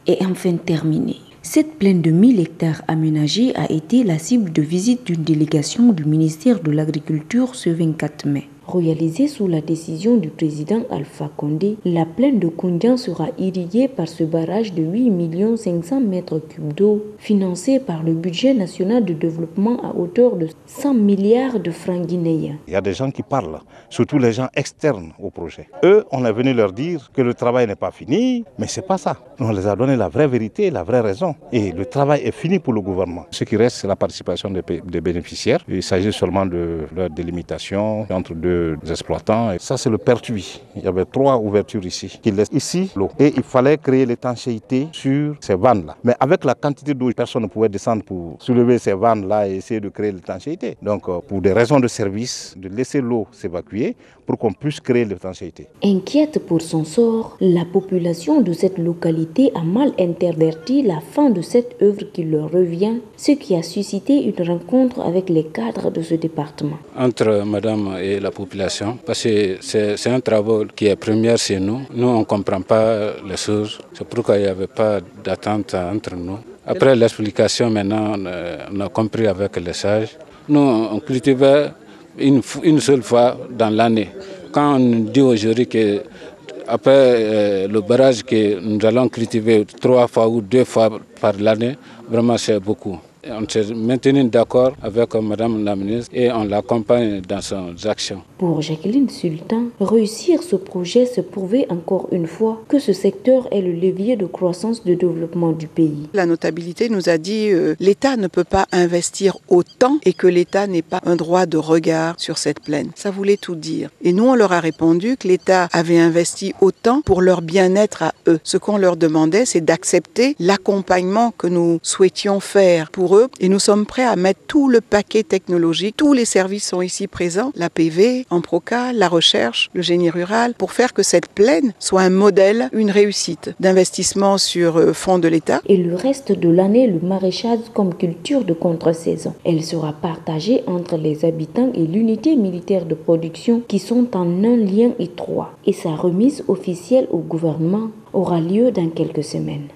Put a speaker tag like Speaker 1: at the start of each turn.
Speaker 1: est enfin terminée. Cette plaine de 1000 hectares aménagée a été la cible de visite d'une délégation du ministère de l'Agriculture ce 24 mai. Réalisée sous la décision du président Alpha Condé, la plaine de Koundian sera irriguée par ce barrage de 8 500 mètres cubes d'eau, financé par le budget national de développement à hauteur de 100 milliards de francs guinéens.
Speaker 2: Il y a des gens qui parlent, surtout les gens externes au projet. Eux, on est venu leur dire que le travail n'est pas fini, mais c'est pas ça. On les a donné la vraie vérité, la vraie raison. Et le travail est fini pour le gouvernement. Ce qui reste, c'est la participation des bénéficiaires. Il s'agit seulement de leur délimitation entre deux exploitants. Et ça, c'est le pertuis. Il y avait 3 ouvertures ici qui laissent ici l'eau. Et il fallait créer l'étanchéité sur ces vannes-là. Mais avec la quantité d'eau, personne ne pouvait descendre pour soulever ces vannes-là et essayer de créer l'étanchéité. Donc, pour des raisons de service, de laisser l'eau s'évacuer pour qu'on puisse créer l'étanchéité.
Speaker 1: Inquiète pour son sort, la population de cette localité a mal interverti la fin de cette œuvre qui leur revient, ce qui a suscité une rencontre avec les cadres de ce département.
Speaker 3: Entre madame et la population, parce que c'est un travail qui est premier chez nous. Nous, on ne comprend pas les choses. C'est pourquoi il n'y avait pas d'attente entre nous. Après l'explication, maintenant, on a compris avec les sages. Nous, on cultivait une seule fois dans l'année. Quand on dit aujourd'hui que après le barrage que nous allons cultiver 3 fois ou 2 fois par l'année, vraiment c'est beaucoup. On s'est maintenu d'accord avec Madame la ministre et on l'accompagne dans ses actions.
Speaker 1: Pour Jacqueline Sultan, réussir ce projet, c'est prouver encore une fois que ce secteur est le levier de croissance de développement du pays.
Speaker 4: La notabilité nous a dit l'État ne peut pas investir autant et que l'État n'ait pas un droit de regard sur cette plaine. Ça voulait tout dire. Et nous, on leur a répondu que l'État avait investi autant pour leur bien-être à eux. Ce qu'on leur demandait, c'est d'accepter l'accompagnement que nous souhaitions faire pour eux. Et nous sommes prêts à mettre tout le paquet technologique. Tous les services sont ici présents. L'APV, Amproca, la recherche, le génie rural, pour faire que cette plaine soit un modèle, une réussite d'investissement sur fonds de l'État.
Speaker 1: Et le reste de l'année, le maraîchage comme culture de contre-saison. Elle sera partagée entre les habitants et l'unité militaire de production qui sont en un lien étroit. Et sa remise officielle au gouvernement aura lieu dans quelques semaines.